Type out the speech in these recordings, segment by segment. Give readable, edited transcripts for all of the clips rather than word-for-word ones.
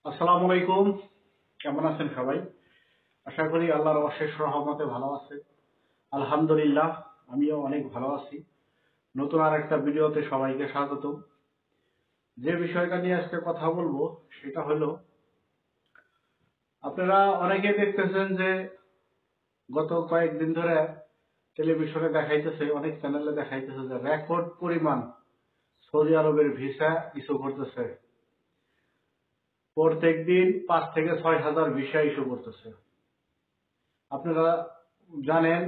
আসসালামু আলাইকুম। কেমন আছেন সবাই? আশা করি আল্লাহর অশেষ রহমতে ভালো আছেন। আলহামদুলিল্লাহ, আমিও অনেক ভালো আছি। নতুন আর একটা ভিডিওতে সবাইকে স্বাগতম। যে বিষয়টা নিয়ে আজকে কথা বলবো সেটা হলো, আপনারা অনেকে দেখতেছেন যে গত কয়েকদিন ধরে টেলিভিশনে দেখাইতেছে, অনেক চ্যানেলে দেখাইতেছে যে রেকর্ড পরিমাণ সৌদি আরবের ভিসা ইস্যু করতেছে। প্রত্যেক দিন 5 থেকে 6 হাজার ভিসা ইস্যু করতেছে। আপনারা জানেন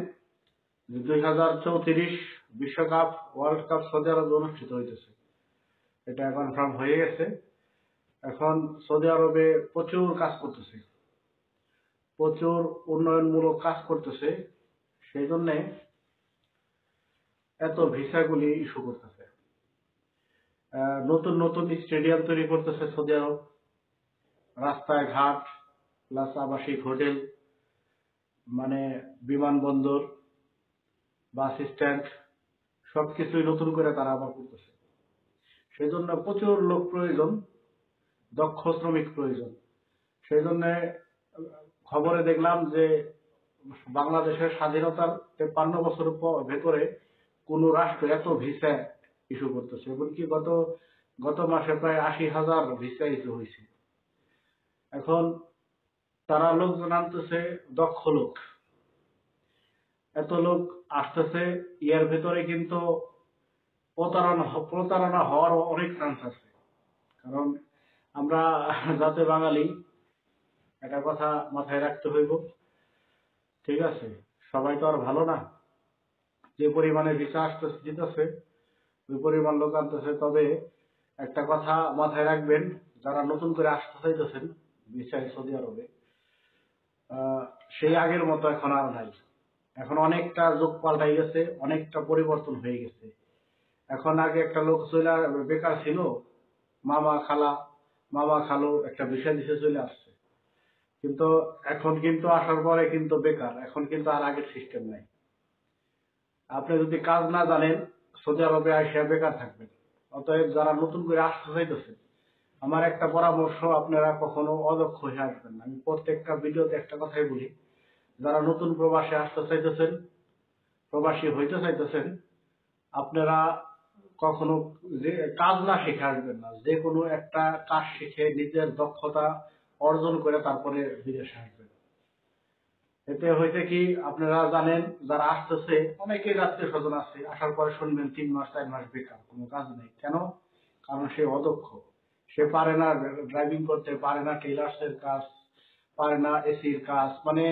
যে 2034 বিশ্বকাপ ওয়ার্ল্ড কাপ সৌদি আরবে অনুষ্ঠিত হইতেছে, এটা কনফার্ম হয়ে গেছে। এখন সৌদি আরবে প্রচুর কাজ করতেছে, প্রচুর উন্নয়নমূলক কাজ করতেছে, সেই জন্য এত ভিসাগুলি ইস্যু করতেছে। নতুন নতুন স্টেডিয়াম তৈরি করতেছে সৌদি আরব, রাস্তায় ঘাট প্লাস আবাসিক হোটেল, মানে বিমানবন্দর, বাস স্ট্যান্ড, সবকিছুই নতুন করে তারা আবার করতেছে। সেই জন্য প্রচুর লোক প্রয়োজন, দক্ষ শ্রমিক প্রয়োজন। সেই জন্য খবরে দেখলাম যে বাংলাদেশের স্বাধীনতার 53 বছর ভেতরে কোন রাষ্ট্র এত ভিসা ইস্যু করতেছে, এমনকি গত মাসে প্রায় 80,000 ভিসা ইস্যু হয়েছে। এখন তারা লোকজন আনতেছে, দক্ষ লোক, এত লোক আসতেছে, এর ভেতরে কিন্তু প্রতারণা হওয়ার অনেক চান্স আছে। কারণ আমরা যাতে বাঙালি, একটা কথা মাথায় রাখতে হইব, ঠিক আছে? সবাই তো আর ভালো না। যে পরিমাণে ভিসা আসতেছে দিতেছে, ওই পরিমাণ লোক আনতেছে। তবে একটা কথা মাথায় রাখবেন, যারা নতুন করে আসতে চাইতেছেন ভিসায় সৌদি আরবে, সেই আগের মতো এখন আর নাই। এখন অনেকটা যুগ পাল্টাই গেছে, অনেকটা পরিবর্তন হয়ে গেছে। এখন আগে একটা লোক চলে বেকার ছিল, মামা খালু একটা ভিসা দিছে চলে আসছে, কিন্তু এখন কিন্তু আসার পরে কিন্তু বেকার, এখন কিন্তু আর আগের সিস্টেম নাই। আপনি যদি কাজ না জানেন, সৌদি আরবে আসিয়া বেকার থাকবেন। অতএব যারা নতুন করে আসতে চাইতেছেন, আমার একটা পরামর্শ, আপনারা কখনো অদক্ষ হয়ে আসবেন না। আমি প্রত্যেকটা ভিডিওতে একটা কথাই বলি, যারা নতুন প্রবাসে আসতে চাইতেছেন, প্রবাসী হইতে চাইতেছেন, আপনারা কখনো যে কাজ না শিখে আসবেন না। যে কোনো একটা কাজ শিখে নিজের দক্ষতা অর্জন করে তারপরে বিদেশে আসবেন। এতে হয়েছে কি, আপনারা জানেন যারা আসতেছে, অনেকেই আত্মীয় স্বজন আছে, আসার পরে শুনবেন 3 মাস 4 মাস বেকার, কোনো কাজ নেই। কেন? কারণ সে অদক্ষ, সে পারে না ড্রাইভিং করতে, পারে না টেইলার্স এর কাজ, পারে না এসির কাজ, মানে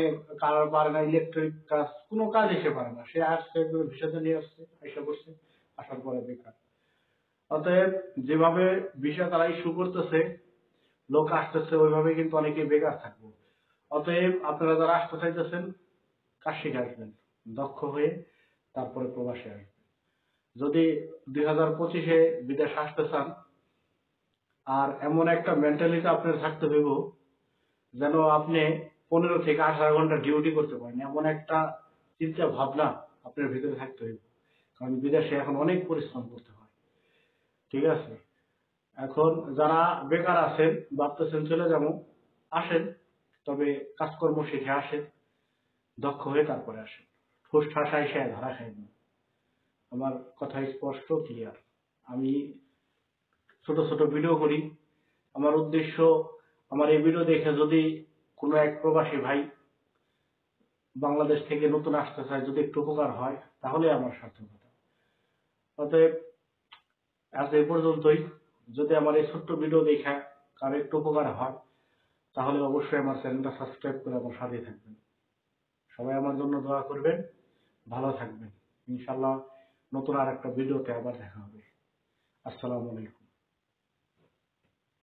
পারে না ইলেকট্রিক কাজ, কোনো কাজই সে পারে না। সে আসছে, ভিসাতে নিয়ে আসছে, এসে বসছে, আসার পরে বেকার। অতএব যেভাবে ভিসা তারা ইস্যু করতেছে, লোক আসতেছে, ওইভাবে কিন্তু অনেকে বেকার থাকবে। অতএব আপনারা যারা আসতে চাইতেছেন, কাজ শিখে আসবেন, দক্ষ হয়ে তারপরে প্রবাসে আসবেন। যদি 2025-এ বিদেশ আসতে চান, আর এমন একটা মেন্টালিটি আপনার থাকতে হইব যেন আপনি 15 থেকে 18 ঘন্টা ডিউটি করতে পারেন, এমন একটা চিন্তা ভাবনা আপনার ভিতরে থাকতে হইব। কারণ বিদেশে এখন অনেক পরিশ্রম করতে হয়, ঠিক আছে? এখন যারা বেকার আছেন, ভাবতেছেন চলে যাবো, আসেন, তবে কাজকর্ম শিখে আসেন, দক্ষ হয়ে তারপরে আসেন। ঠোস ঠাসা এসে ধরা খাইনি। আমার কথা স্পষ্ট, ক্লিয়ার। আমি ছোট ছোট ভিডিও করি। আমার উদ্দেশ্য, আমার এই ভিডিও দেখে যদি কোনো এক প্রবাসী ভাই বাংলাদেশ থেকে নতুন আসতে চায়, যদি একটু উপকার হয়, তাহলে আমার সার্থকতা। অতএব আজ এই পর্যন্তই। যদি আমার এই ছোট্ট ভিডিও দেখে কারো একটু উপকার হয়, তাহলে অবশ্যই আমার চ্যানেলটা সাবস্ক্রাইব করে আমার সাথে থাকবেন। সবাই আমার জন্য দোয়া করবেন, ভালো থাকবেন। ইনশাল্লাহ নতুন আর একটা ভিডিওতে আবার দেখা হবে। আসসালামু আলাইকুম।